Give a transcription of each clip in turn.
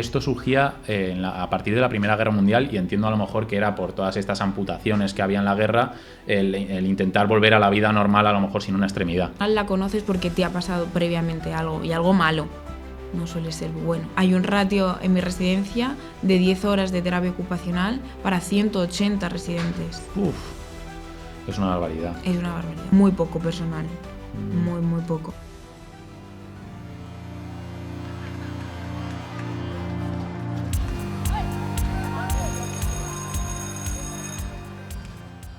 Esto surgía a partir de la Primera Guerra Mundial y entiendo a lo mejor que era por todas estas amputaciones que había en la guerra, el intentar volver a la vida normal a lo mejor sin una extremidad. La conoces porque te ha pasado previamente algo y algo malo. No suele ser bueno. Hay un ratio en mi residencia de 10 horas de terapia ocupacional para 180 residentes. Uf, es una barbaridad. Es una barbaridad. Muy poco personal. Muy poco.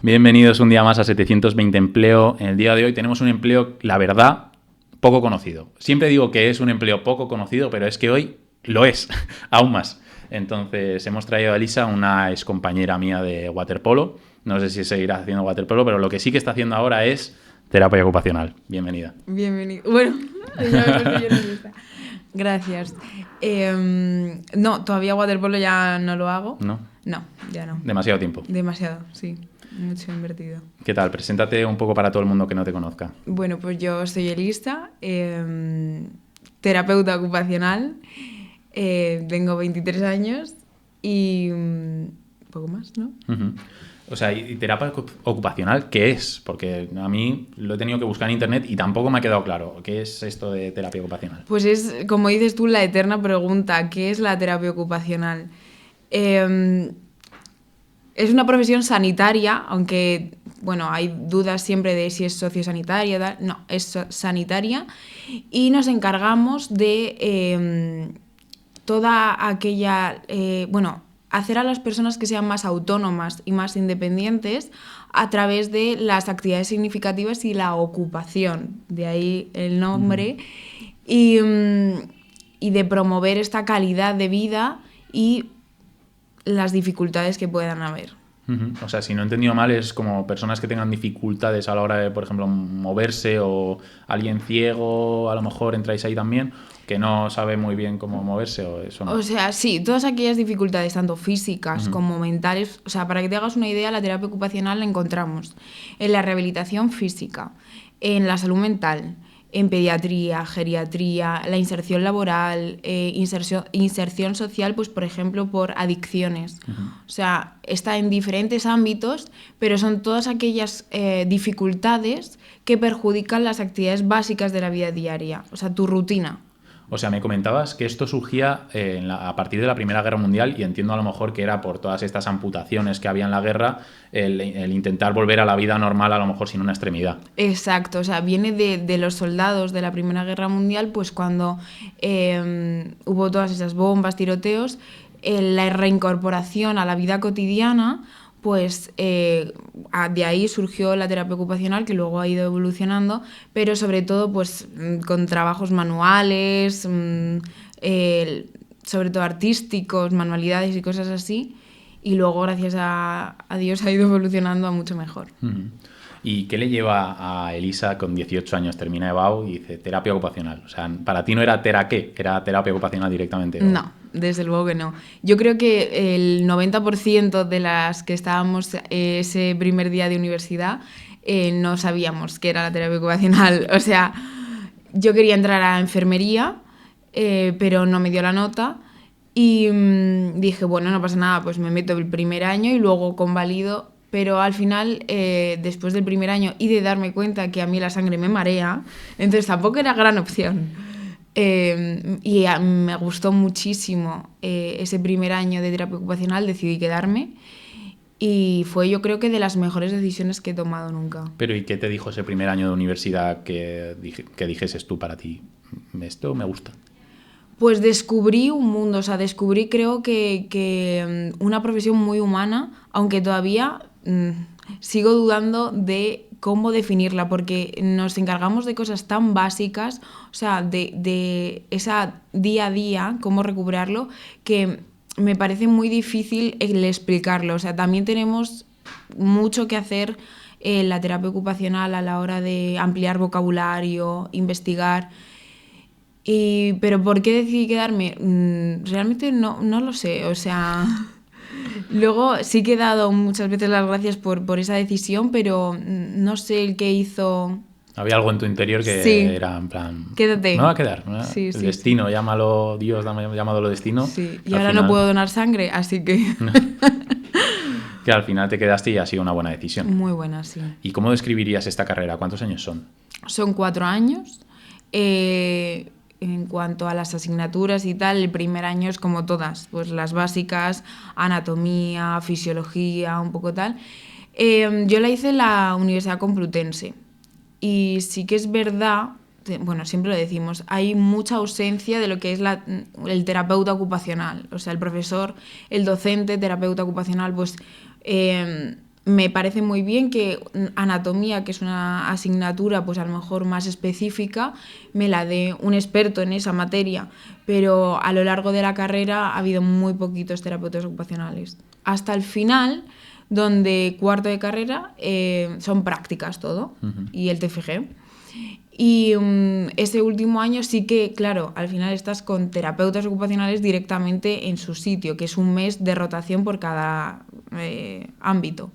Bienvenidos un día más a 720 Empleo. En el día de hoy tenemos un empleo, la verdad, poco conocido. Siempre digo que es un empleo poco conocido, pero es que hoy lo es, aún más. Entonces hemos traído a Elisa, una excompañera mía de waterpolo. No sé si seguirá haciendo waterpolo, pero lo que sí que está haciendo ahora es terapia ocupacional. Bienvenida. Bienvenido. Bueno, gracias. No, todavía waterpolo ya no lo hago. ¿No? No, ya no. Demasiado tiempo. Demasiado, sí. Mucho invertido. ¿Qué tal? Preséntate un poco para todo el mundo que no te conozca. Bueno, pues yo soy Elisa, terapeuta ocupacional, tengo 23 años y poco más, ¿no? Uh-huh. O sea, ¿y terapia ocupacional qué es? Porque a mí lo he tenido que buscar en internet y tampoco me ha quedado claro. ¿Qué es esto de terapia ocupacional? Pues es, como dices tú, la eterna pregunta, ¿qué es la terapia ocupacional? Es una profesión sanitaria, aunque, bueno, hay dudas siempre de si es sociosanitaria, tal. No, es sanitaria y nos encargamos de toda aquella, hacer a las personas que sean más autónomas y más independientes a través de las actividades significativas y la ocupación, de ahí el nombre, y de promover esta calidad de vida y las dificultades que puedan haber. Uh-huh. O sea, si no he entendido mal, es como personas que tengan dificultades a la hora de, por ejemplo, moverse, o alguien ciego, a lo mejor entráis ahí también, que no sabe muy bien cómo moverse, o eso no. O sea, sí, todas aquellas dificultades, tanto físicas como mentales. O sea, para que te hagas una idea, la terapia ocupacional la encontramos en la rehabilitación física, en la salud mental, en pediatría, geriatría, la inserción laboral, inserción social, pues por ejemplo por adicciones. O sea, está en diferentes ámbitos, pero son todas aquellas dificultades que perjudican las actividades básicas de la vida diaria, o sea, tu rutina. O sea, me comentabas que esto surgía a partir de la Primera Guerra Mundial y entiendo a lo mejor que era por todas estas amputaciones que había en la guerra, el intentar volver a la vida normal a lo mejor sin una extremidad. Exacto, o sea, viene de los soldados de la Primera Guerra Mundial, pues cuando hubo todas esas bombas, tiroteos, la reincorporación a la vida cotidiana, pues de ahí surgió la terapia ocupacional, que luego ha ido evolucionando, pero sobre todo pues con trabajos manuales, sobre todo artísticos, manualidades y cosas así, y luego gracias a Dios ha ido evolucionando a mucho mejor. Uh-huh. ¿Y qué le lleva a Elisa, con 18 años, termina EBAU y dice terapia ocupacional? O sea, para ti no era ¿qué? ¿Era terapia ocupacional directamente? ¿O? No, desde luego que no. Yo creo que el 90% de las que estábamos ese primer día de universidad no sabíamos qué era la terapia ocupacional. O sea, yo quería entrar a enfermería, pero no me dio la nota. Y dije, bueno, no pasa nada, pues me meto el primer año y luego convalido. Pero al final, después del primer año y de darme cuenta que a mí la sangre me marea, entonces tampoco era gran opción. Y me gustó muchísimo ese primer año de terapia ocupacional, decidí quedarme y fue, yo creo que, de las mejores decisiones que he tomado nunca. Pero ¿y qué te dijo ese primer año de universidad que dijeses tú para ti? Esto me gusta. Pues descubrí un mundo, o sea, descubrí, creo que una profesión muy humana, aunque todavía sigo dudando de cómo definirla, porque nos encargamos de cosas tan básicas, o sea, de esa día a día, cómo recuperarlo, que me parece muy difícil el explicarlo. O sea, también tenemos mucho que hacer en la terapia ocupacional a la hora de ampliar vocabulario, investigar. Pero ¿por qué decidí quedarme? Realmente no lo sé, o sea... Luego sí que he dado muchas veces las gracias por esa decisión, pero no sé el qué hizo Había algo en tu interior que Sí. era en plan... Quédate. Me va a quedar. ¿No? Sí, El sí, destino, llámalo Dios, llámalo destino. Sí, y Al ahora final- no puedo donar sangre, así que... Que al final te quedaste y ha sido una buena decisión. Muy buena, sí. ¿Y cómo describirías esta carrera? ¿Cuántos años son? Son 4 años. En cuanto a las asignaturas y tal, el primer año es como todas, pues las básicas, anatomía, fisiología, un poco tal. Yo la hice en la Universidad Complutense y sí que es verdad, bueno, siempre lo decimos, hay mucha ausencia de lo que es el terapeuta ocupacional, o sea, el profesor, el docente, terapeuta ocupacional, pues... me parece muy bien que anatomía, que es una asignatura pues a lo mejor más específica, me la dé un experto en esa materia, pero a lo largo de la carrera ha habido muy poquitos terapeutas ocupacionales. Hasta el final, donde cuarto de carrera son prácticas todo, y el TFG. Y ese último año sí que, claro, al final estás con terapeutas ocupacionales directamente en su sitio, que es un mes de rotación por cada ámbito.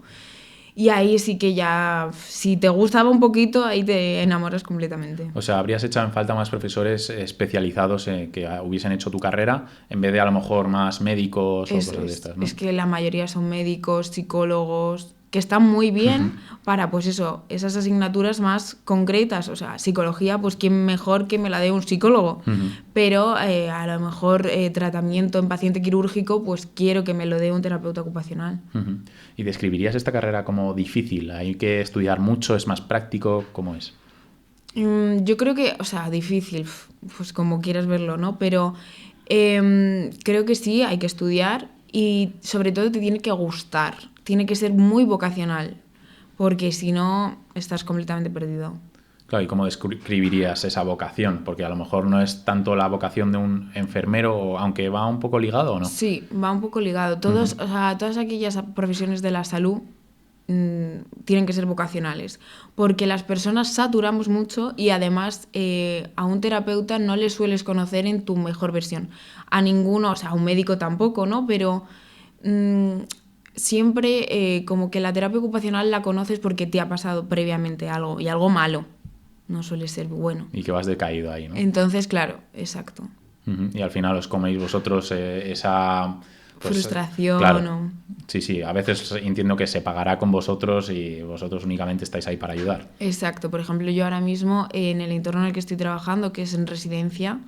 Y ahí sí que ya, si te gustaba un poquito, ahí te enamoras completamente. O sea, habrías echado en falta más profesores especializados que hubiesen hecho tu carrera en vez de a lo mejor más médicos o Eso cosas de es, estas, ¿no? es que la mayoría son médicos, psicólogos, que están muy bien para, pues eso, esas asignaturas más concretas. O sea, psicología, pues quién mejor que me la dé un psicólogo. Pero a lo mejor tratamiento en paciente quirúrgico, pues quiero que me lo dé un terapeuta ocupacional. ¿Y describirías esta carrera como difícil? ¿Hay que estudiar mucho? ¿Es más práctico? ¿Cómo es? Yo creo que, o sea, difícil, pues como quieras verlo, ¿no? Pero creo que sí, hay que estudiar y sobre todo te tiene que gustar, tiene que ser muy vocacional, porque si no, estás completamente perdido. Claro, ¿y cómo describirías esa vocación? Porque a lo mejor no es tanto la vocación de un enfermero, aunque va un poco ligado, ¿o no? Sí, va un poco ligado. O sea, todas aquellas profesiones de la salud tienen que ser vocacionales, porque las personas saturamos mucho y además a un terapeuta no le sueles conocer en tu mejor versión. A ninguno, o sea, a un médico tampoco, ¿no? Pero siempre como que la terapia ocupacional la conoces porque te ha pasado previamente algo y algo malo. No suele ser bueno. Y que vas decaído ahí, ¿no? Entonces, claro, exacto. Y al final os coméis vosotros esa... pues, Frustración claro. o... Sí, a veces entiendo que se pagará con vosotros y vosotros únicamente estáis ahí para ayudar. Exacto. Por ejemplo, yo ahora mismo en el entorno en el que estoy trabajando, que es en residencia,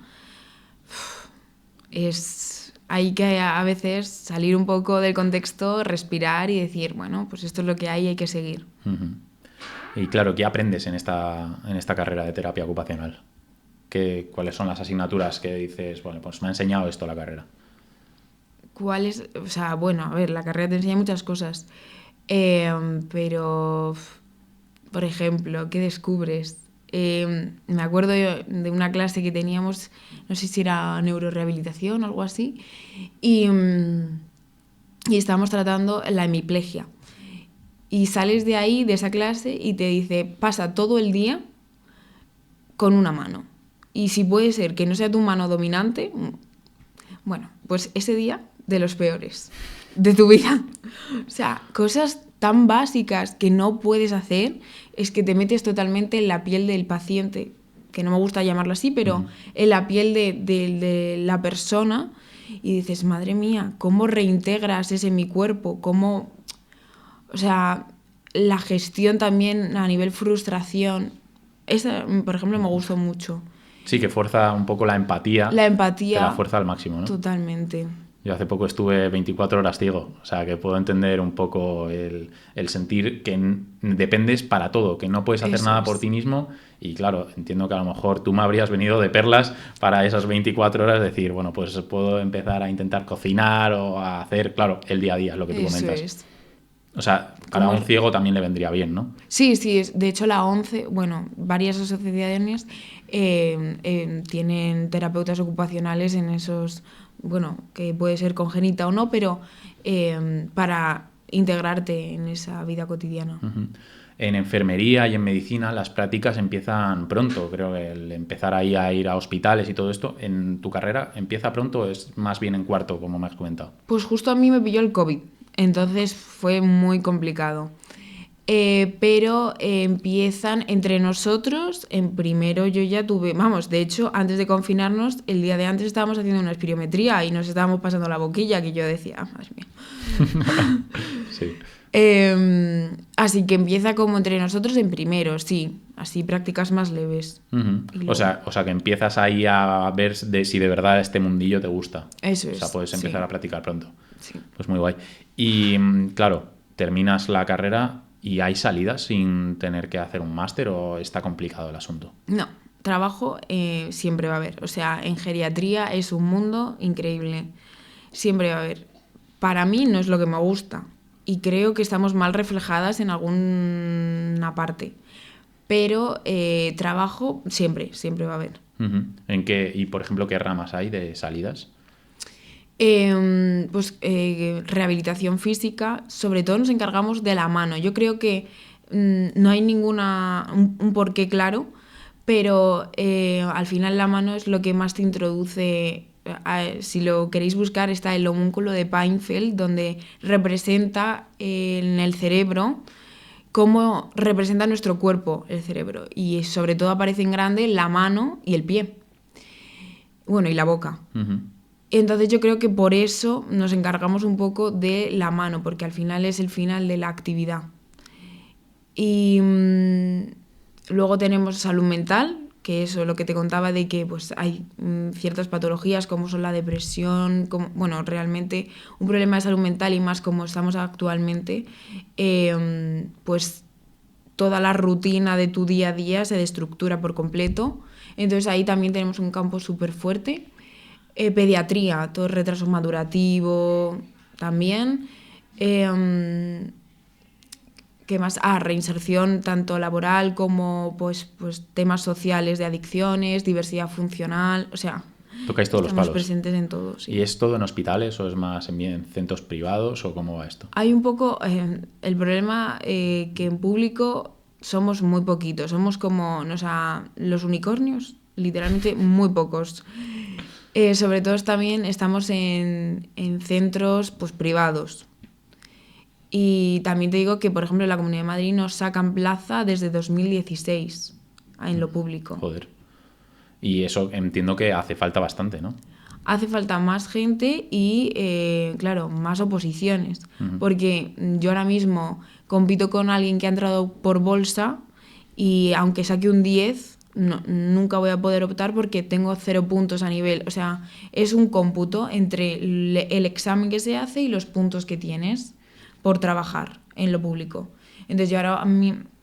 hay que a veces salir un poco del contexto, respirar y decir, bueno, pues esto es lo que hay que seguir. Y claro, ¿qué aprendes en esta carrera de terapia ocupacional? ¿Cuáles son las asignaturas que dices, bueno, pues me ha enseñado esto la carrera? O sea, bueno, a ver, la carrera te enseña muchas cosas, pero, por ejemplo, ¿qué descubres? Me acuerdo de una clase que teníamos, no sé si era neurorehabilitación o algo así, y estábamos tratando la hemiplegia. Y sales de ahí, de esa clase, y te dice, pasa todo el día con una mano. Y si puede ser que no sea tu mano dominante, bueno, pues ese día de los peores de tu vida. O sea, cosas tan básicas que no puedes hacer, es que te metes totalmente en la piel del paciente, que no me gusta llamarlo así, pero en la piel de la persona, y dices, madre mía, ¿cómo reintegras ese en mi cuerpo? ¿Cómo...? O sea, la gestión también a nivel frustración, esa, por ejemplo, me gustó mucho. Sí, que fuerza un poco la empatía. La empatía. Te la fuerza al máximo, ¿no? Totalmente. Yo hace poco estuve 24 horas ciego, o sea que puedo entender un poco el sentir que dependes para todo, que no puedes hacer Eso nada es. por ti mismo y claro, entiendo que a lo mejor tú me habrías venido de perlas para esas 24 horas, decir, bueno, pues puedo empezar a intentar cocinar o a hacer, claro, el día a día, lo que tú Eso comentas. es. O sea, para un ciego también le vendría bien, ¿no? Sí, de hecho la ONCE, bueno, varias asociaciones tienen terapeutas ocupacionales en esos, bueno, que puede ser congénita o no, pero para integrarte en esa vida cotidiana. En enfermería y en medicina las prácticas empiezan pronto, creo que el empezar ahí a ir a hospitales y todo esto, ¿en tu carrera empieza pronto o es más bien en cuarto, como me has comentado? Pues justo a mí me pilló el COVID, entonces fue muy complicado. pero empiezan entre nosotros. En primero yo ya tuve, vamos, de hecho, antes de confinarnos, el día de antes estábamos haciendo una espirometría y nos estábamos pasando la boquilla, que yo decía, madre mía. Sí. Así que empieza como entre nosotros en primero, sí, así prácticas más leves. Uh-huh. Y luego- O sea, que empiezas ahí a ver si de verdad este mundillo te gusta. Eso O sea, es, puedes empezar sí. a practicar pronto. Sí. Pues muy guay. Y claro, terminas la carrera y hay salidas sin tener que hacer un máster o está complicado el asunto. No, trabajo siempre va a haber. O sea, en geriatría es un mundo increíble. Siempre va a haber. Para mí no es lo que me gusta. Y creo que estamos mal reflejadas en alguna parte. Pero trabajo siempre va a haber. Uh-huh. Y por ejemplo, qué ramas hay de salidas? Pues rehabilitación física, sobre todo nos encargamos de la mano. Yo creo que no hay un porqué claro, pero al final la mano es lo que más te introduce. Si lo queréis buscar, está el homúnculo de Painfeld, donde representa en el cerebro cómo representa nuestro cuerpo el cerebro. Y sobre todo aparece en grande la mano y el pie. Bueno, y la boca. Uh-huh. Entonces yo creo que por eso nos encargamos un poco de la mano, porque al final es el final de la actividad. Y luego tenemos salud mental, que eso, lo que te contaba de que pues hay ciertas patologías como son la depresión, bueno, realmente un problema de salud mental y más como estamos actualmente, pues toda la rutina de tu día a día se destructura por completo. Entonces ahí también tenemos un campo súper fuerte. Pediatría, todo el retraso madurativo también. ¿Qué más? Reinserción tanto laboral como pues temas sociales de adicciones, diversidad funcional, o sea, Tocáis todos los estamos palos. presentes en todo. Sí. ¿Y es todo en hospitales o es más en centros privados o cómo va esto? Hay un poco el problema que en público somos muy poquitos, somos como los unicornios, literalmente muy pocos. Sobre todo también estamos en centros pues privados. Y también te digo que, por ejemplo, en la Comunidad de Madrid nos sacan plaza desde 2016 en lo público. Joder. Y eso entiendo que hace falta bastante, ¿no? Hace falta más gente y, claro, más oposiciones. Uh-huh. Porque yo ahora mismo compito con alguien que ha entrado por bolsa y aunque saque un 10... nunca voy a poder optar porque tengo 0 puntos a nivel. O sea, es un cómputo entre el examen que se hace y los puntos que tienes por trabajar en lo público. Entonces yo ahora,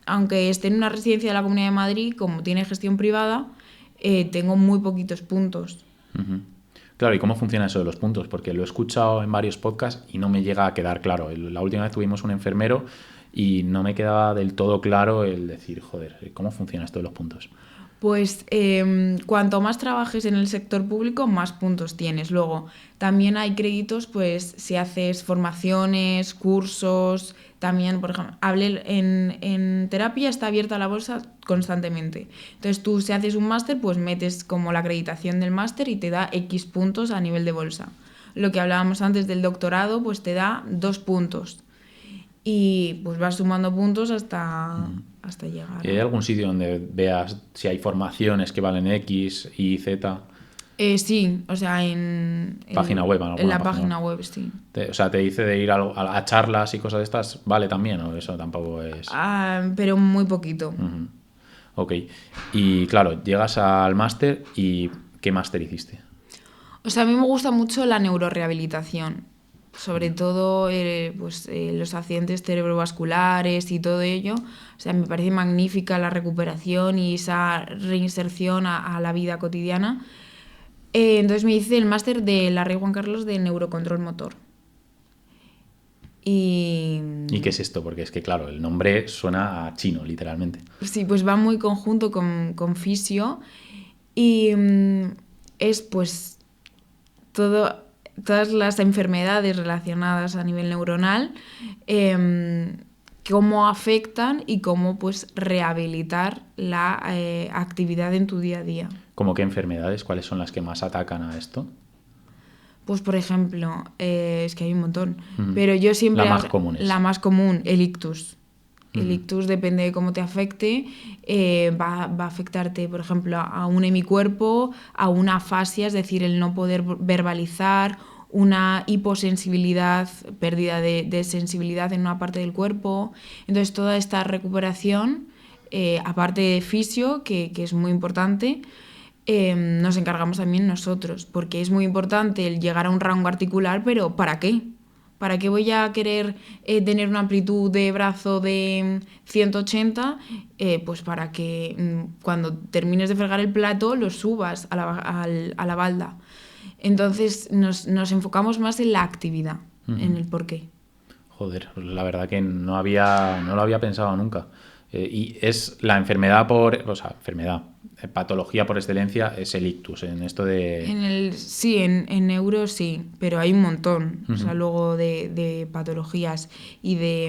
aunque esté en una residencia de la Comunidad de Madrid, como tiene gestión privada, tengo muy poquitos puntos. Uh-huh. Claro, ¿y cómo funciona eso de los puntos? Porque lo he escuchado en varios podcasts y no me llega a quedar claro. La última vez tuvimos un enfermero y no me quedaba del todo claro el decir, joder, ¿cómo funciona esto de los puntos? Pues cuanto más trabajes en el sector público, más puntos tienes. Luego, también hay créditos, pues si haces formaciones, cursos, también, por ejemplo, en terapia está abierta la bolsa constantemente. Entonces tú si haces un máster, pues metes como la acreditación del máster y te da X puntos a nivel de bolsa. Lo que hablábamos antes del doctorado, pues te da 2 puntos. Y pues vas sumando puntos hasta llegar. ¿Y hay algún sitio donde veas si hay formaciones que valen X, Y, Z? Sí, o sea, Página web, en la página web, sí. O sea, te dice de ir a charlas y cosas de estas, ¿vale también o eso tampoco es...? Pero muy poquito. Uh-huh. Ok. Y claro, llegas al máster y ¿qué máster hiciste? O sea, a mí me gusta mucho la neurorehabilitación. Sobre todo los accidentes cerebrovasculares y todo ello. O sea, me parece magnífica la recuperación y esa reinserción a la vida cotidiana. Entonces me hice el máster de la Rey Juan Carlos de neurocontrol motor. ¿Y qué es esto? Porque es que, claro, el nombre suena a chino, literalmente. Sí, pues va muy conjunto con fisio. Y es pues todas las enfermedades relacionadas a nivel neuronal, cómo afectan y cómo pues rehabilitar la actividad en tu día a día. ¿Cómo qué enfermedades? ¿Cuáles son las que más atacan a esto? Pues por ejemplo, es que hay un montón, pero yo siempre... La más común es. La más común, el ictus. El ictus, depende de cómo te afecte, va a afectarte, por ejemplo, a un hemicuerpo, a una afasia, es decir, el no poder verbalizar, una hiposensibilidad, pérdida de sensibilidad en una parte del cuerpo. Entonces, toda esta recuperación, aparte de fisio, que es muy importante, nos encargamos también nosotros, porque es muy importante el llegar a un rango articular, pero ¿para qué? ¿Para qué voy a querer tener una amplitud de brazo de 180? Pues para que cuando termines de fregar el plato lo subas a la balda. Entonces nos enfocamos más en la actividad, en el porqué. Joder, la verdad que no lo había pensado nunca. Y es la enfermedad patología por excelencia es el ictus, en esto de... Sí, en neuro sí, pero hay un montón, o sea, luego de patologías y de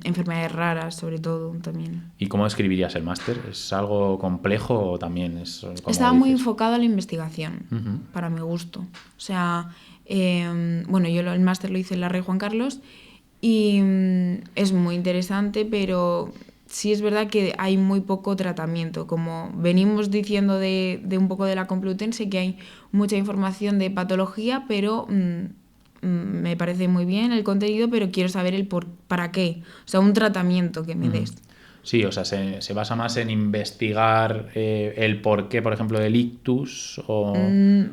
enfermedades raras, sobre todo, también. ¿Y cómo describirías el máster? ¿Es algo complejo o también es...? Estaba muy enfocado a la investigación, para mi gusto. O sea, bueno, yo el máster lo hice en la Rey Juan Carlos y es muy interesante, pero... sí es verdad que hay muy poco tratamiento. Como venimos diciendo de un poco de la Complutense, que hay mucha información de patología, pero me parece muy bien el contenido, pero quiero saber para qué. O sea, un tratamiento que me des. Sí, o sea, se basa más en investigar el porqué, por ejemplo, del ictus o...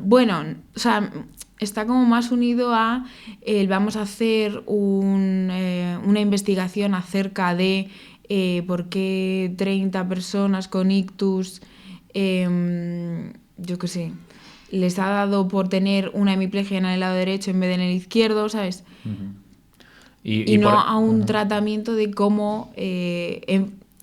Bueno, o sea, está como más unido a vamos a hacer una investigación acerca de por qué 30 personas con ictus, yo qué sé, les ha dado por tener una hemiplegia en el lado derecho en vez de en el izquierdo, ¿sabes? Y no a un tratamiento de cómo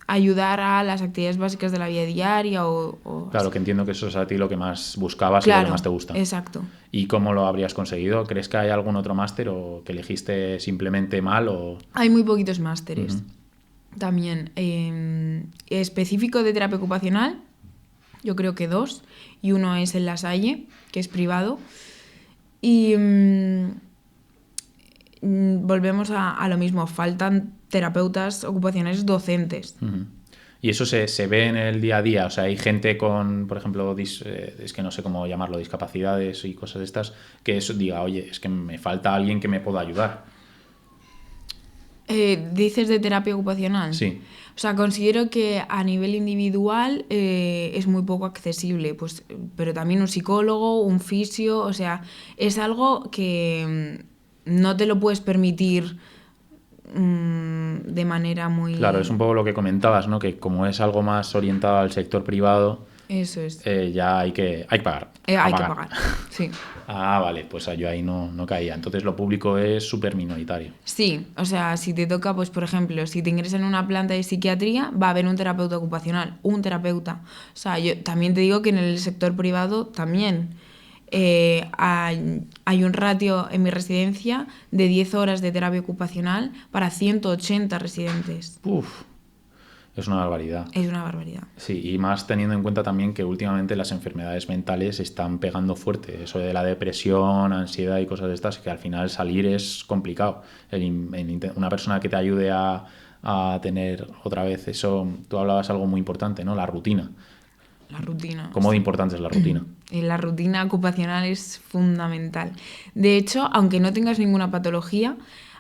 ayudar a las actividades básicas de la vida diaria o claro, que entiendo que eso es a ti lo que más buscabas y lo que más te gusta. Exacto. ¿Y cómo lo habrías conseguido? ¿Crees que hay algún otro máster o que elegiste simplemente mal? Hay muy poquitos másteres. También específico de terapia ocupacional, yo creo que 2, y uno es en La Salle, que es privado. Y volvemos a lo mismo, faltan terapeutas ocupacionales docentes. Y eso se ve en el día a día, o sea, hay gente con, por ejemplo, es que no sé cómo llamarlo, discapacidades y cosas de estas, que eso diga, oye, es que me falta alguien que me pueda ayudar. ¿Dices de terapia ocupacional? Sí. O sea, considero que a nivel individual es muy poco accesible, pues, pero también un psicólogo, un fisio, o sea, es algo que no te lo puedes permitir de manera muy... Claro, es un poco lo que comentabas, ¿no? Que como es algo más orientado al sector privado, eso es. ya hay que pagar. Hay que pagar, sí. Ah, vale, pues yo ahí no caía. Entonces lo público es súper minoritario. Sí, o sea, si te toca, pues por ejemplo, si te ingresas en una planta de psiquiatría, va a haber un terapeuta ocupacional, un terapeuta. O sea, yo también te digo que en el sector privado también hay un ratio en mi residencia de 10 horas de terapia ocupacional para 180 residentes. Uf, es una barbaridad. Es una barbaridad. Sí, y más teniendo en cuenta también que últimamente las enfermedades mentales están pegando fuerte. Eso de la depresión, ansiedad y cosas de estas, que al final salir es complicado. Una persona que te ayude a tener otra vez eso, tú hablabas algo muy importante, ¿no? La rutina. La rutina. ¿Cómo de importante es la rutina? La rutina ocupacional es fundamental. De hecho, aunque no tengas ninguna patología,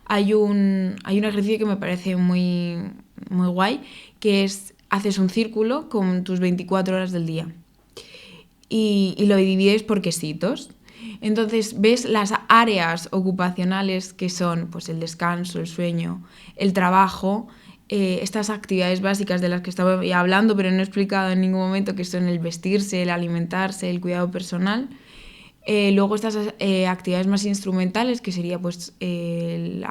hay un ejercicio que me parece muy, muy guay, que es, haces un círculo con tus 24 horas del día y lo divides por quesitos. Entonces ves las áreas ocupacionales que son pues, el descanso, el sueño, el trabajo, estas actividades básicas de las que estaba hablando, pero no he explicado en ningún momento, que son el vestirse, el alimentarse, el cuidado personal. Luego estas actividades más instrumentales, que sería pues el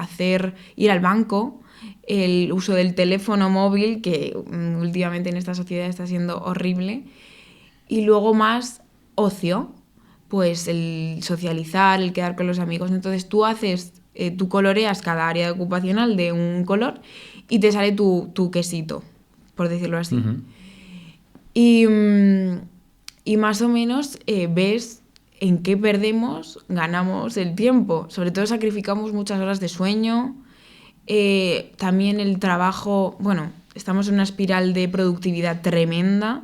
ir al banco, el uso del teléfono móvil, que últimamente en esta sociedad está siendo horrible. Y luego más ocio, pues el socializar, el quedar con los amigos. Entonces tú coloreas cada área ocupacional de un color y te sale tu quesito, por decirlo así. Y más o menos ves en qué ganamos el tiempo. Sobre todo sacrificamos muchas horas de sueño. También el trabajo, bueno, estamos en una espiral de productividad tremenda.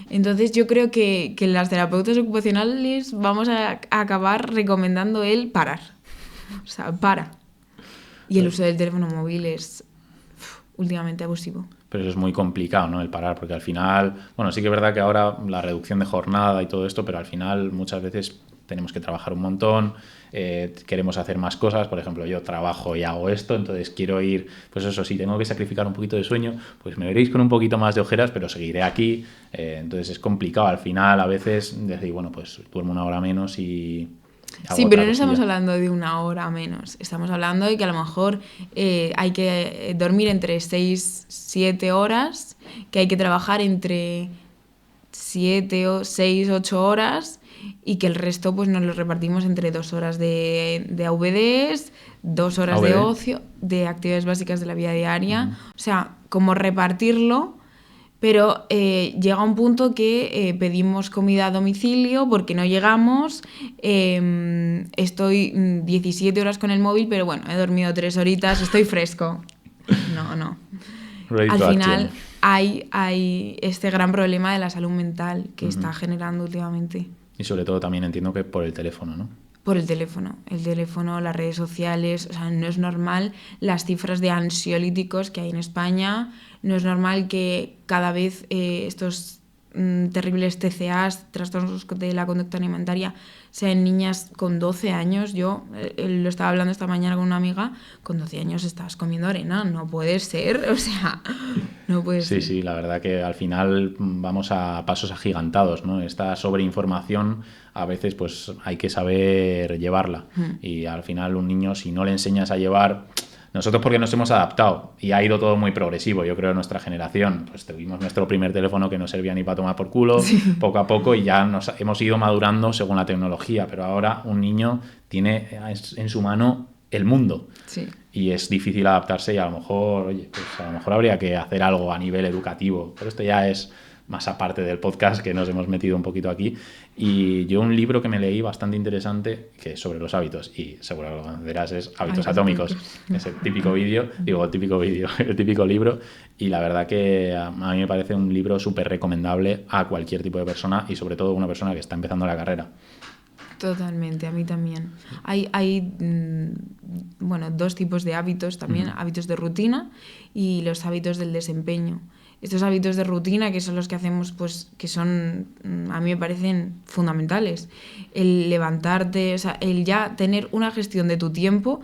Entonces yo creo que las terapeutas ocupacionales vamos a acabar recomendando el parar. O sea, para. Y el uso del teléfono móvil es últimamente abusivo. Pero eso es muy complicado, ¿no? El parar, porque al final, bueno, sí que es verdad que ahora la reducción de jornada y todo esto, pero al final muchas veces tenemos que trabajar un montón, queremos hacer más cosas. Por ejemplo, yo trabajo y hago esto, entonces quiero ir, pues eso, si tengo que sacrificar un poquito de sueño, pues me veréis con un poquito más de ojeras, pero seguiré aquí. Entonces es complicado. Al final, a veces, decir, bueno, pues duermo una hora menos y... Sí, pero no estamos hablando de una hora menos. Estamos hablando de que a lo mejor hay que dormir entre 6-7 horas, que hay que trabajar entre 7 o 6, 8 horas y que el resto pues nos lo repartimos entre 2 horas de AVDs, 2 horas de ocio, de actividades básicas de la vida diaria. O sea, como repartirlo. Pero llega un punto que pedimos comida a domicilio porque no llegamos, estoy 17 horas con el móvil, pero bueno, he dormido 3 horitas, estoy fresco. No. Al final hay este gran problema de la salud mental que está generando últimamente. Y sobre todo también entiendo que por el teléfono, ¿no? Por el teléfono, las redes sociales. O sea, no es normal las cifras de ansiolíticos que hay en España, no es normal que cada vez estos terribles TCAs, trastornos de la conducta alimentaria, sean niñas con 12 años. Yo lo estaba hablando esta mañana con una amiga, con 12 años estabas comiendo arena, no puede ser, o sea, no puede ser. Sí, la verdad que al final vamos a pasos agigantados, ¿no? Esta sobreinformación a veces pues hay que saber llevarla y al final un niño, si no le enseñas a llevar... Nosotros porque nos hemos adaptado y ha ido todo muy progresivo, yo creo, en nuestra generación. Pues tuvimos nuestro primer teléfono que no servía ni para tomar por culo, poco a poco, y ya hemos ido madurando según la tecnología, pero ahora un niño tiene en su mano el mundo. Sí. Y es difícil adaptarse y a lo mejor, oye, pues a lo mejor habría que hacer algo a nivel educativo, pero esto ya es más aparte del podcast que nos hemos metido un poquito aquí. Y yo un libro que me leí bastante interesante, que es sobre los hábitos, y seguro que lo conocerás, es Hábitos Atómicos. Es el típico el típico libro, y la verdad que a mí me parece un libro súper recomendable a cualquier tipo de persona y sobre todo una persona que está empezando la carrera. Totalmente, a mí también. Hay dos tipos de hábitos también, hábitos de rutina y los hábitos del desempeño. Estos hábitos de rutina, que son los que hacemos, pues que son, a mí me parecen fundamentales. El levantarte, o sea, el ya tener una gestión de tu tiempo.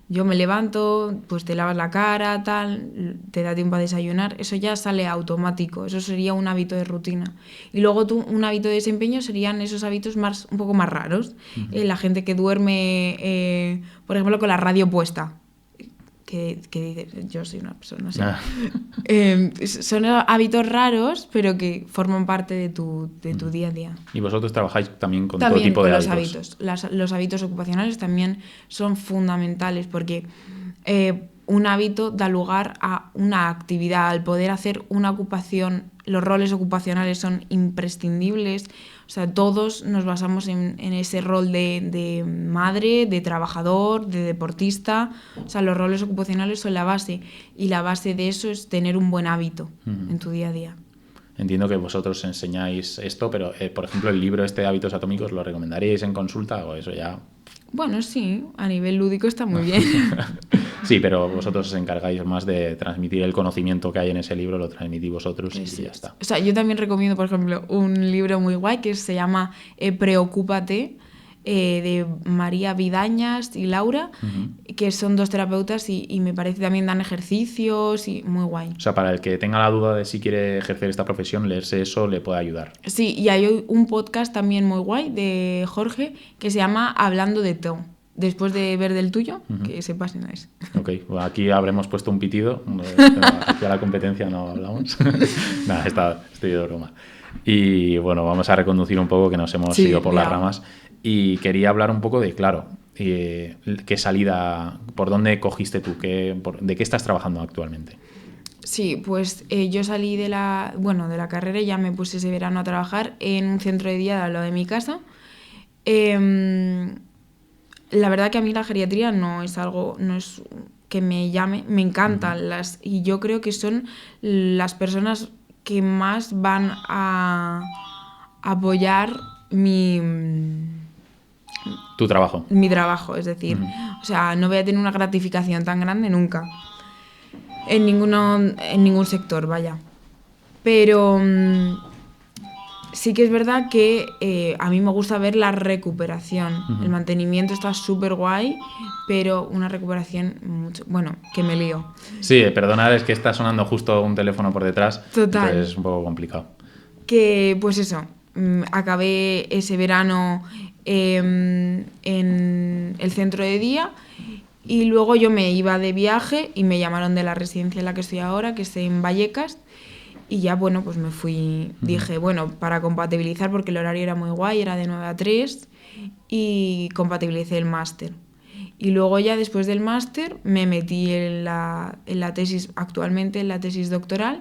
Yo me levanto, pues te lavas la cara, tal, te da tiempo a desayunar, eso ya sale automático, eso sería un hábito de rutina. Y luego un hábito de desempeño serían esos hábitos un poco más raros. La gente que duerme, por ejemplo, con la radio puesta. Que dice, yo soy una persona así. Son hábitos raros, pero que forman parte de tu día a día. ¿Y vosotros trabajáis también con todo tipo de hábitos? Los hábitos ocupacionales también son fundamentales porque un hábito da lugar a una actividad. Al poder hacer una ocupación, los roles ocupacionales son imprescindibles. O sea, todos nos basamos en ese rol de madre, de trabajador, de deportista. O sea, los roles ocupacionales son la base. Y la base de eso es tener un buen hábito en tu día a día. Entiendo que vosotros enseñáis esto, pero, por ejemplo, el libro de Hábitos Atómicos, ¿lo recomendaríais en consulta o eso ya...? Bueno, sí, a nivel lúdico está muy bien. Sí, pero vosotros os encargáis más de transmitir el conocimiento que hay en ese libro, lo transmitís vosotros y ya está. O sea, yo también recomiendo, por ejemplo, un libro muy guay que se llama Preocúpate, de María Vidañas y Laura, que son dos terapeutas y me parece también dan ejercicios y muy guay. O sea, para el que tenga la duda de si quiere ejercer esta profesión, leerse eso le puede ayudar. Sí, y hay un podcast también muy guay de Jorge que se llama Hablando de todo. Después de ver del tuyo, que se pasen a eso. Ok, bueno, aquí habremos puesto un pitido, hacia la competencia no hablamos. Nada, estoy de broma. Y bueno, vamos a reconducir un poco que nos hemos ido por las ramas. Y quería hablar un poco de, claro, qué salida, por dónde cogiste tú, de qué estás trabajando actualmente. Sí, pues yo salí de la carrera y ya me puse ese verano a trabajar en un centro de día al lado de mi casa. La verdad que a mí la geriatría no es que me llame, me encantan y yo creo que son las personas que más van a apoyar Tu trabajo. mi trabajo, es decir, o sea, no voy a tener una gratificación tan grande nunca en ningún sector, vaya. Pero sí que es verdad que a mí me gusta ver la recuperación. El mantenimiento está súper guay, pero una recuperación bueno, que me lío. Sí, perdonad, es que está sonando justo un teléfono por detrás. Total. Entonces es un poco complicado. Que pues eso, acabé ese verano en el centro de día y luego yo me iba de viaje y me llamaron de la residencia en la que estoy ahora, que es en Vallecas. Y ya, bueno, pues me fui, dije, bueno, para compatibilizar, porque el horario era muy guay, era de 9 a 3, y compatibilicé el máster. Y luego ya después del máster me metí en la tesis, actualmente en la tesis doctoral,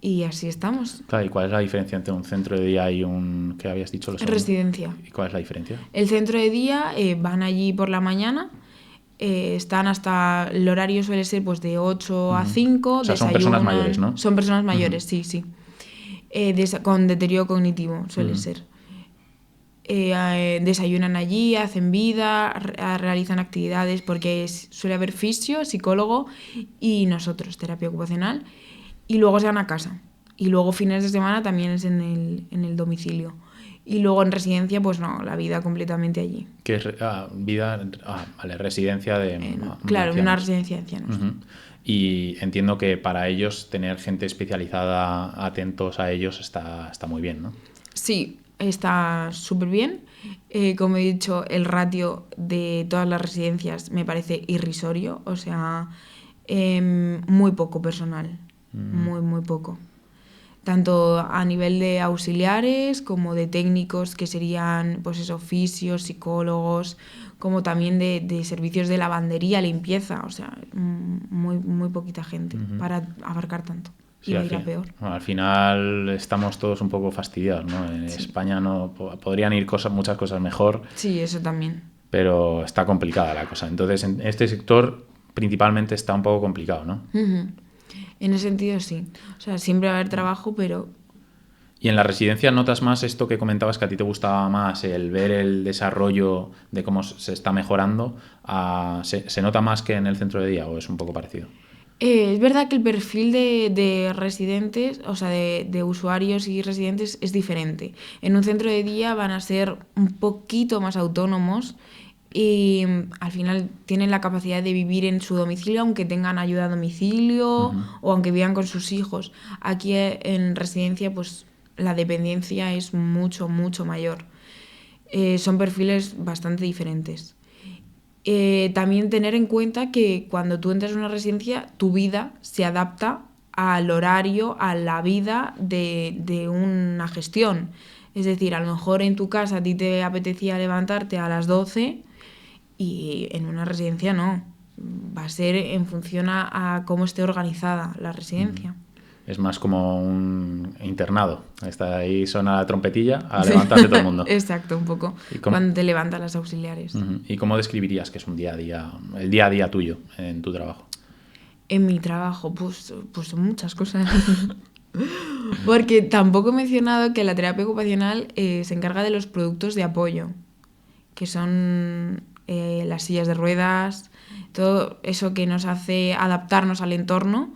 y así estamos. Claro, ¿y cuál es la diferencia entre un centro de día y un, ¿qué habías dicho? Residencia. ¿Y cuál es la diferencia? El centro de día van allí por la mañana. Están hasta, el horario suele ser pues de 8 a 5. O sea, son personas mayores, ¿no? Son personas mayores, sí. Con deterioro cognitivo suele ser. Desayunan allí, hacen vida, realizan actividades, porque suele haber fisio, psicólogo y nosotros, terapia ocupacional. Y luego se van a casa. Y luego fines de semana también es en el domicilio. Y luego en residencia, pues no, la vida completamente allí. ¿Qué es vida? Vale, residencia de claro, una residencia de ancianos. Y entiendo que para ellos tener gente especializada, atentos a ellos, está muy bien, ¿no? Sí, está súper bien. Como he dicho, el ratio de todas las residencias me parece irrisorio. O sea, muy poco personal. Muy poco. Tanto a nivel de auxiliares como de técnicos, que serían pues eso, fisios, psicólogos, como también de servicios de lavandería, limpieza, o sea, muy poquita gente para abarcar tanto. Sí, y va a ir a peor. Bueno, al final estamos todos un poco fastidiados, ¿no? En España no podrían ir muchas cosas mejor. Sí, eso también. Pero está complicada la cosa. Entonces, en este sector principalmente está un poco complicado, ¿no? En ese sentido, sí. O sea, siempre va a haber trabajo, pero... ¿Y en la residencia notas más esto que comentabas, que a ti te gustaba más, el ver el desarrollo de cómo se está mejorando? ¿Se nota más que en el centro de día o es un poco parecido? Es verdad que el perfil de residentes, o sea, de usuarios y residentes es diferente. En un centro de día van a ser un poquito más autónomos y al final tienen la capacidad de vivir en su domicilio, aunque tengan ayuda a domicilio o aunque vivan con sus hijos. Aquí en residencia, pues la dependencia es mucho mayor. Son perfiles bastante diferentes. También tener en cuenta que cuando tú entras en una residencia, tu vida se adapta al horario, a la vida de una gestión. Es decir, a lo mejor en tu casa a ti te apetecía levantarte a las 12 y en una residencia no. Va a ser en función a cómo esté organizada la residencia. Es más como un internado. Está ahí, suena la trompetilla, a levantarse todo el mundo. Exacto, un poco. Cuando te levantan las auxiliares. ¿Y cómo describirías que es un día a día, el día a día tuyo en tu trabajo? En mi trabajo, pues son muchas cosas. Porque tampoco he mencionado que la terapia ocupacional se encarga de los productos de apoyo, que son las sillas de ruedas, todo eso que nos hace adaptarnos al entorno.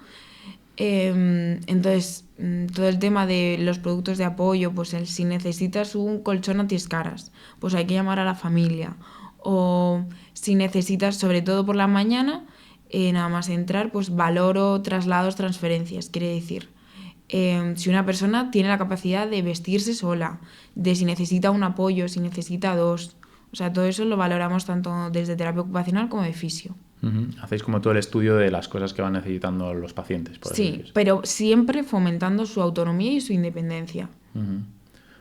Entonces, todo el tema de los productos de apoyo, pues si necesitas un colchón antiescaras, pues hay que llamar a la familia. O si necesitas, sobre todo por la mañana, nada más entrar, pues valoro traslados, transferencias. Quiere decir, si una persona tiene la capacidad de vestirse sola, de si necesita un apoyo, si necesita dos. O sea, todo eso lo valoramos tanto desde terapia ocupacional como de fisio. Hacéis como todo el estudio de las cosas que van necesitando los pacientes. Sí, pero siempre fomentando su autonomía y su independencia.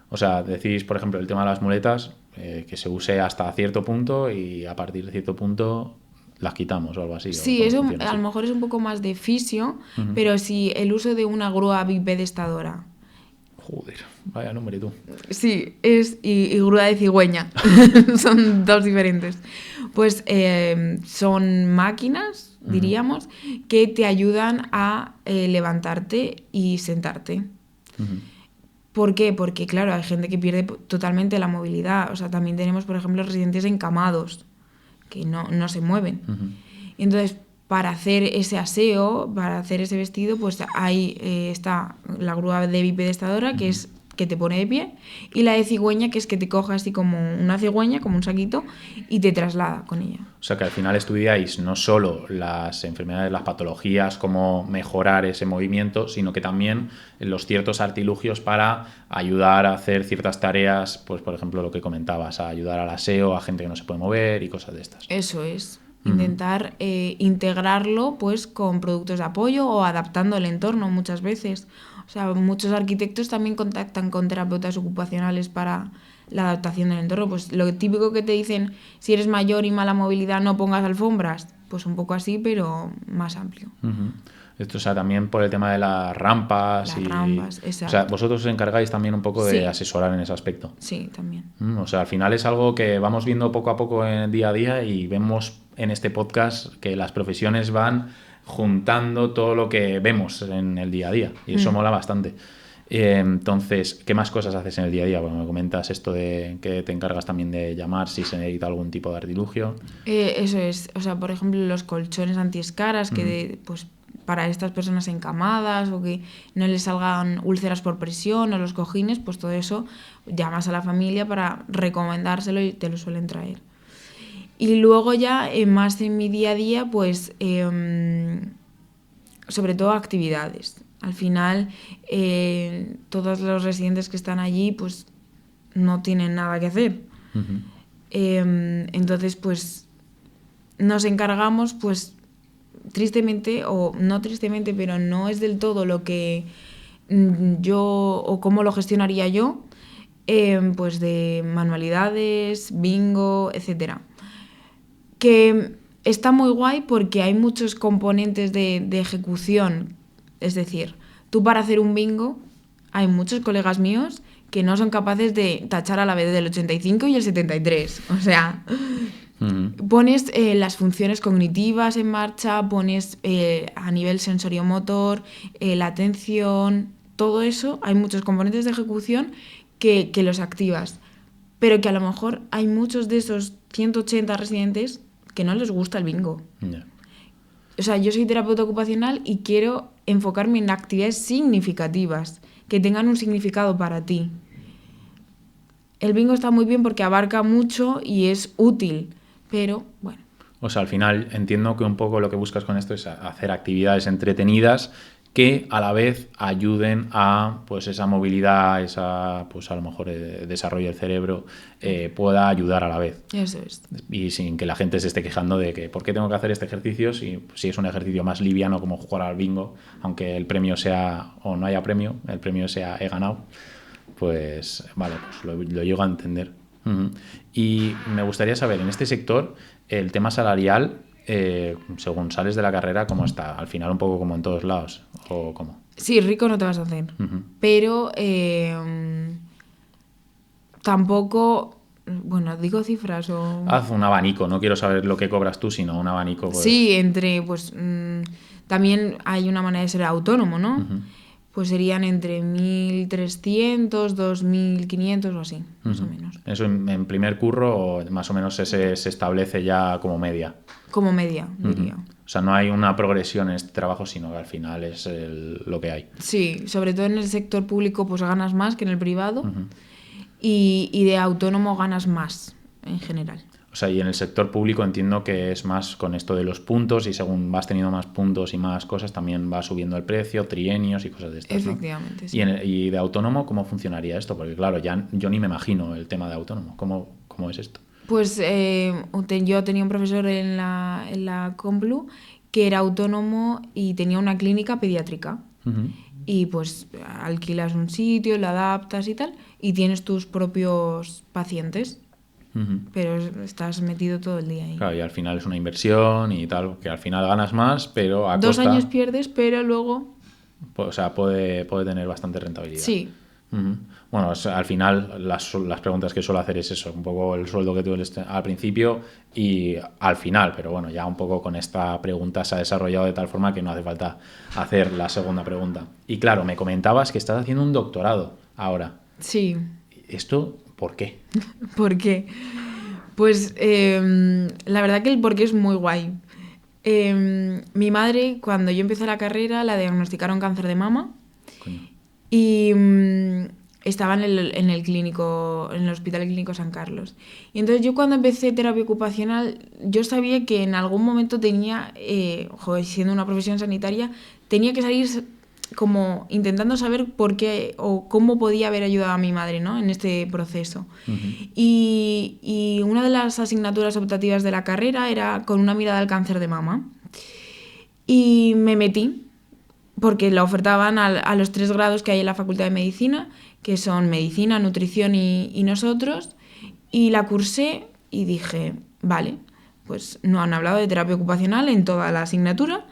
O sea, decís, por ejemplo, el tema de las muletas, que se use hasta cierto punto y a partir de cierto punto las quitamos o algo así. Sí, eso a lo mejor es un poco más de fisio, pero si el uso de una grúa bipedestadora Joder, vaya nombre tú. Sí, y grúa de cigüeña. Son dos diferentes. Pues son máquinas, diríamos, que te ayudan a levantarte y sentarte. Uh-huh. ¿Por qué? Porque, claro, hay gente que pierde totalmente la movilidad. O sea, también tenemos, por ejemplo, residentes encamados, que no se mueven. Uh-huh. Y entonces, para hacer ese aseo, para hacer ese vestido, pues ahí está la grúa de bipedestadora, que es que te pone de pie, y la de cigüeña, que es que te coge así como una cigüeña, como un saquito, y te traslada con ella. O sea que al final estudiáis no solo las enfermedades, las patologías, cómo mejorar ese movimiento, sino que también los ciertos artilugios para ayudar a hacer ciertas tareas, pues por ejemplo lo que comentabas, a ayudar al aseo, a gente que no se puede mover y cosas de estas. Eso es. Intentar integrarlo pues con productos de apoyo o adaptando el entorno muchas veces. O sea, muchos arquitectos también contactan con terapeutas ocupacionales para la adaptación del entorno. Pues lo típico que te dicen, si eres mayor y mala movilidad no pongas alfombras. Pues un poco así, pero más amplio. Uh-huh. Esto, o sea, también por el tema de las rampas. Las rampas, exacto. O sea, vosotros os encargáis también un poco de asesorar en ese aspecto. Sí, también. O sea, al final es algo que vamos viendo poco a poco en el día a día y vemos en este podcast que las profesiones van juntando todo lo que vemos en el día a día y eso mola bastante. Entonces, ¿qué más cosas haces en el día a día? Bueno, me comentas esto de que te encargas también de llamar si se necesita algún tipo de artilugio. Eso es, o sea, por ejemplo, los colchones antiescaras que pues para estas personas encamadas o que no les salgan úlceras por presión o los cojines, pues todo eso llamas a la familia para recomendárselo y te lo suelen traer. Y luego ya más en mi día a día, pues sobre todo actividades. Al final todos los residentes que están allí pues no tienen nada que hacer. Uh-huh. Entonces pues nos encargamos pues tristemente o no tristemente, pero no es del todo lo que yo o cómo lo gestionaría yo, pues de manualidades, bingo, etcétera. Que está muy guay porque hay muchos componentes de ejecución. Es decir, tú para hacer un bingo, hay muchos colegas míos que no son capaces de tachar a la vez del 85 y el 73. O sea, pones las funciones cognitivas en marcha, pones a nivel sensoriomotor, la atención, todo eso. Hay muchos componentes de ejecución que los activas. Pero que a lo mejor hay muchos de esos 180 residentes que no les gusta el bingo. Yeah. O sea, yo soy terapeuta ocupacional y quiero enfocarme en actividades significativas, que tengan un significado para ti. El bingo está muy bien porque abarca mucho y es útil, pero bueno. O sea, al final entiendo que un poco lo que buscas con esto es hacer actividades entretenidas que a la vez ayuden a pues esa movilidad, esa pues a lo mejor desarrollo del cerebro pueda ayudar a la vez. Eso es. Y sin que la gente se esté quejando de que ¿por qué tengo que hacer este ejercicio si es un ejercicio más liviano como jugar al bingo, aunque el premio sea o no haya premio, el premio sea he ganado, pues vale, pues lo llego a entender. Uh-huh. Y me gustaría saber, en este sector, el tema salarial, según sales de la carrera, ¿cómo está? Al final un poco como en todos lados, ¿o cómo? Sí, rico no te vas a hacer, pero tampoco, bueno, digo cifras o... Haz un abanico, no quiero saber lo que cobras tú, sino un abanico. Pues... Sí, entre, pues, también hay una manera de ser autónomo, ¿no? Pues serían entre 1.300, 2.500 o así, más o menos. ¿Eso en primer curro o más o menos se establece ya como media? Como media, diría. O sea, no hay una progresión en este trabajo, sino que al final es lo que hay. Sí, sobre todo en el sector público pues ganas más que en el privado y de autónomo ganas más en general. O sea, y en el sector público entiendo que es más con esto de los puntos y según vas teniendo más puntos y más cosas también va subiendo el precio, trienios y cosas de estas, Efectivamente, ¿no? sí. Y de autónomo, ¿cómo funcionaría esto? Porque claro, ya yo ni me imagino el tema de autónomo. ¿Cómo es esto? Pues yo tenía un profesor en la Complu que era autónomo y tenía una clínica pediátrica. Y pues alquilas un sitio, lo adaptas y tal, y tienes tus propios pacientes. Pero estás metido todo el día ahí. Claro, y al final es una inversión y tal, que al final ganas más, pero a 2 costa... años pierdes, pero luego... O sea, puede tener bastante rentabilidad. Sí. Ujú. Bueno, al final las preguntas que suelo hacer es eso, un poco el sueldo que tuviste al principio y al final, pero bueno, ya un poco con esta pregunta se ha desarrollado de tal forma que no hace falta hacer la segunda pregunta. Y claro, me comentabas que estás haciendo un doctorado ahora. Sí. ¿Esto por qué? ¿Por qué? Pues la verdad que el porqué es muy guay. Mi madre, cuando yo empecé la carrera, la diagnosticaron cáncer de mama Coño. y estaba en el clínico, en el Hospital Clínico San Carlos. Y entonces yo cuando empecé terapia ocupacional, yo sabía que en algún momento tenía, siendo una profesión sanitaria, tenía que salir como intentando saber por qué o cómo podía haber ayudado a mi madre, ¿no?, en este proceso. Ujú. Y una de las asignaturas optativas de la carrera era con una mirada al cáncer de mama. Y me metí, porque la ofertaban a los 3 grados que hay en la Facultad de Medicina, que son Medicina, Nutrición y nosotros, y la cursé y dije, vale, pues no han hablado de terapia ocupacional en toda la asignatura,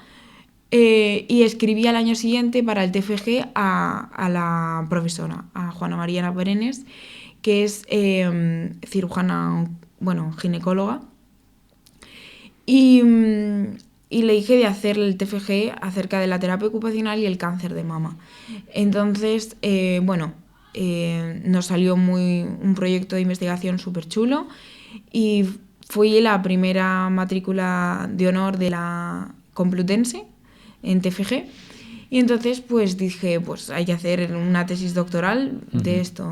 y escribí al año siguiente para el TFG a la profesora, a Juana María Berenes, que es cirujana, bueno, ginecóloga, y le dije de hacer el TFG acerca de la terapia ocupacional y el cáncer de mama. Entonces, nos salió un proyecto de investigación súper chulo y fui la primera matrícula de honor de la Complutense en TFG. Y entonces pues dije, pues hay que hacer una tesis doctoral de esto,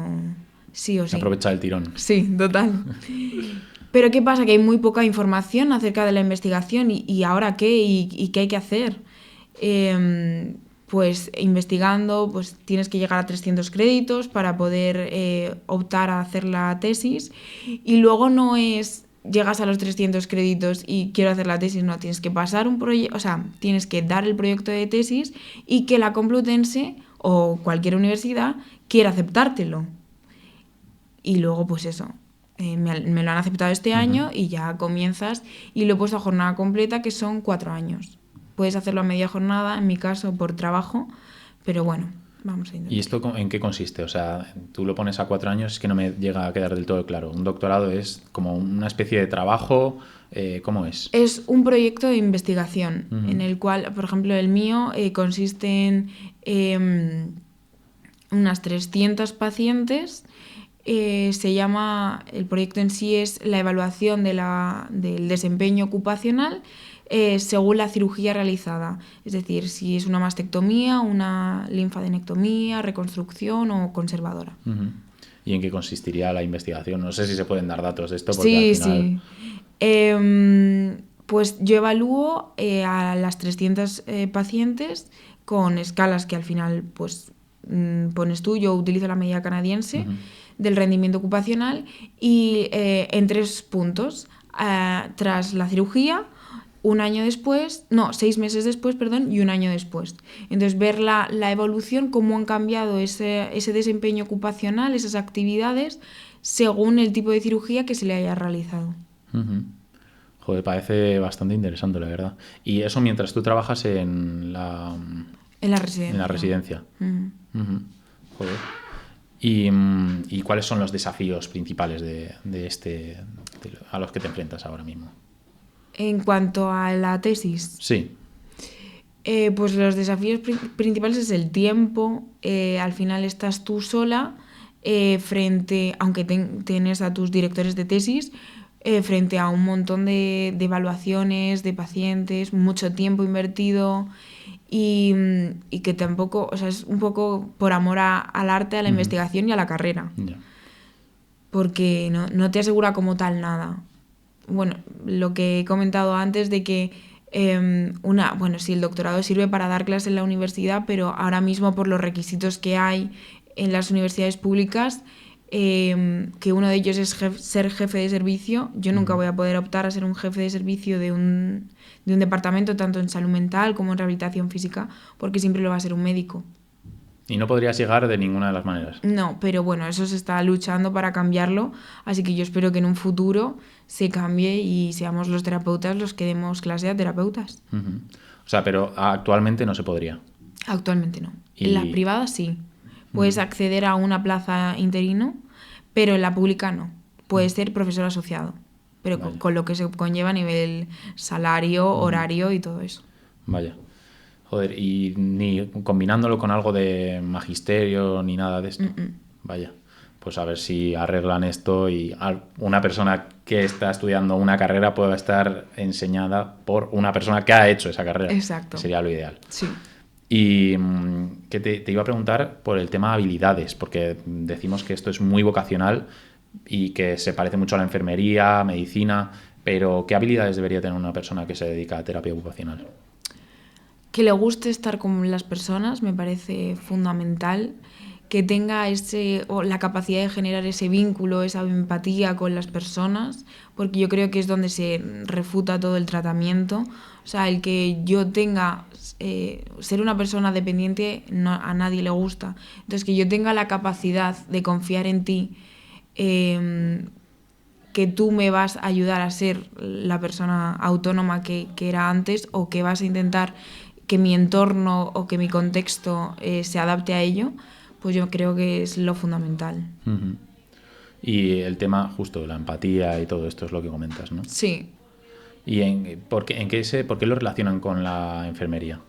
sí o sí. Aprovecha el tirón. Sí, total. Pero ¿qué pasa? Que hay muy poca información acerca de la investigación y ahora qué y qué hay que hacer. Pues investigando, pues tienes que llegar a 300 créditos para poder optar a hacer la tesis y luego no es llegas a los 300 créditos y quiero hacer la tesis, no, tienes que pasar un proyecto, o sea, tienes que dar el proyecto de tesis y que la Complutense o cualquier universidad quiera aceptártelo. Y luego pues eso, me lo han aceptado este año y ya comienzas y lo he puesto a jornada completa, que son 4 años. Puedes hacerlo a media jornada, en mi caso por trabajo, pero bueno, vamos a intentar. ¿Y esto en qué consiste? O sea, tú lo pones a 4 años, es que no me llega a quedar del todo claro. ¿Un doctorado es como una especie de trabajo? ¿Cómo es? Es un proyecto de investigación en el cual, por ejemplo, el mío consiste en unas 300 pacientes. Se llama, el proyecto en sí es la evaluación del desempeño ocupacional según la cirugía realizada. Es decir, si es una mastectomía, una linfadenectomía, reconstrucción o conservadora. ¿Y en qué consistiría la investigación? No sé si se pueden dar datos de esto. Sí, Porque al final... sí. Pues yo evalúo a las 300 pacientes con escalas que al final pues pones tú. Yo utilizo la medida canadiense del rendimiento ocupacional y en 3 puntos. Tras la cirugía, 6 meses después, y 1 año después. Entonces, ver la evolución, cómo han cambiado ese desempeño ocupacional, esas actividades, según el tipo de cirugía que se le haya realizado. Joder, parece bastante interesante, la verdad. Y eso mientras tú trabajas en la residencia. En la residencia. Joder. ¿Y cuáles son los desafíos principales a los que te enfrentas ahora mismo? En cuanto a la tesis. Sí. Pues los desafíos principales es el tiempo. Al final estás tú sola frente, aunque tienes a tus directores de tesis, frente a un montón de evaluaciones, de pacientes, mucho tiempo invertido y que tampoco, o sea, es un poco por amor al arte, a la investigación y a la carrera. Yeah. Porque no te asegura como tal nada. Bueno, lo que he comentado antes de que sí, el doctorado sirve para dar clases en la universidad, pero ahora mismo por los requisitos que hay en las universidades públicas, que uno de ellos es ser jefe de servicio, yo nunca voy a poder optar a ser un jefe de servicio de un departamento, tanto en salud mental como en rehabilitación física, porque siempre lo va a ser un médico. ¿Y no podrías llegar de ninguna de las maneras? No, pero bueno, eso se está luchando para cambiarlo, así que yo espero que en un futuro se cambie y seamos los terapeutas los que demos clase a terapeutas. O sea, pero actualmente no se podría. Actualmente no. En la privada sí, puedes acceder a una plaza interino, pero en la pública no. Puedes ser profesor asociado, pero con lo que se conlleva a nivel salario, horario y todo eso. Vaya. Joder, y ni combinándolo con algo de magisterio ni nada de esto. Vaya. Pues a ver si arreglan esto y una persona que está estudiando una carrera pueda estar enseñada por una persona que ha hecho esa carrera. Exacto. Que sería lo ideal. Sí. Y que te iba a preguntar por el tema de habilidades, porque decimos que esto es muy vocacional y que se parece mucho a la enfermería, medicina, pero ¿qué habilidades debería tener una persona que se dedica a terapia ocupacional? Que le guste estar con las personas me parece fundamental, que tenga la capacidad de generar ese vínculo, esa empatía con las personas, porque yo creo que es donde se refuta todo el tratamiento. O sea, el que yo tenga, ser una persona dependiente a nadie le gusta. Entonces, que yo tenga la capacidad de confiar en ti, que tú me vas a ayudar a ser la persona autónoma que era antes, o que vas a intentar que mi entorno o que mi contexto se adapte a ello, pues yo creo que es lo fundamental. Y el tema justo de la empatía y todo esto es lo que comentas, ¿no? Sí. ¿Y por qué lo relacionan con la enfermería?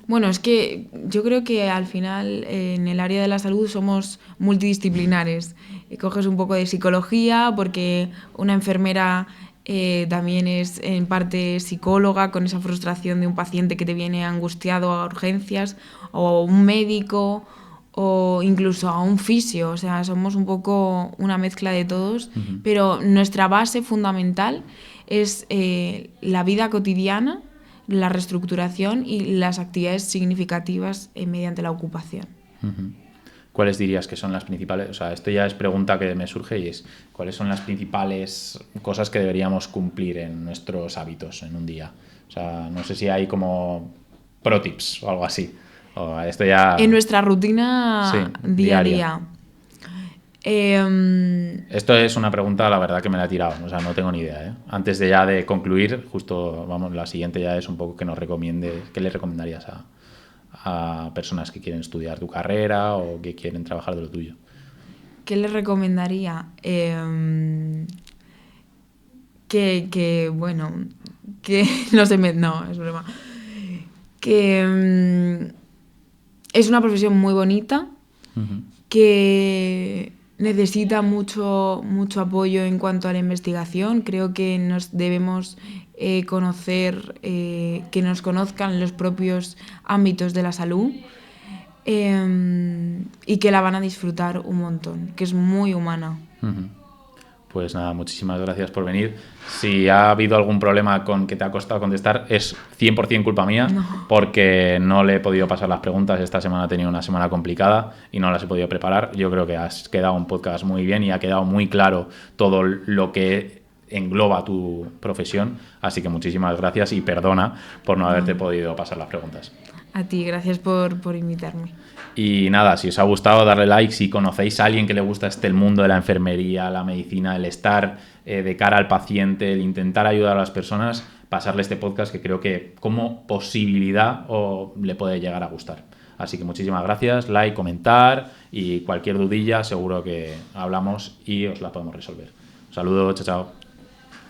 Bueno, es que yo creo que al final en el área de la salud somos multidisciplinares. Coges un poco de psicología porque una enfermera también es en parte psicóloga, con esa frustración de un paciente que te viene angustiado a urgencias, o un médico, o incluso a un fisio. O sea, somos un poco una mezcla de todos, pero nuestra base fundamental es la vida cotidiana, la reestructuración y las actividades significativas mediante la ocupación. ¿Cuáles dirías que son las principales? O sea, esto ya es pregunta que me surge y es ¿cuáles son las principales cosas que deberíamos cumplir en nuestros hábitos en un día? O sea, no sé si hay como pro tips o algo así. O esto ya... En nuestra rutina día a día. Esto es una pregunta, la verdad, que me la he tirado. O sea, no tengo ni idea, ¿eh? Antes de concluir, justo, vamos, la siguiente ya es un poco que nos recomiendes, ¿qué le recomendarías a personas que quieren estudiar tu carrera o que quieren trabajar de lo tuyo? ¿Qué les recomendaría? Bueno, que no se me... No, es broma. Que es una profesión muy bonita, que necesita mucho apoyo en cuanto a la investigación. Creo que nos debemos conocer, que nos conozcan los propios ámbitos de la salud, y que la van a disfrutar un montón, que es muy humana. Pues nada, muchísimas gracias por venir. Si ha habido algún problema con que te ha costado contestar, es 100% culpa mía, porque no le he podido pasar las preguntas. Esta semana he tenido una semana complicada y no las he podido preparar. Yo creo que has quedado un podcast muy bien y ha quedado muy claro todo lo que engloba tu profesión. Así que muchísimas gracias y perdona por no haberte podido pasar las preguntas. A ti, gracias por invitarme. Y nada, si os ha gustado, darle like. Si conocéis a alguien que le gusta el mundo de la enfermería, la medicina, el estar de cara al paciente, el intentar ayudar a las personas, pasarle este podcast que creo que como posibilidad le puede llegar a gustar. Así que muchísimas gracias, like, comentar y cualquier dudilla seguro que hablamos y os la podemos resolver. Un saludo, chao, chao.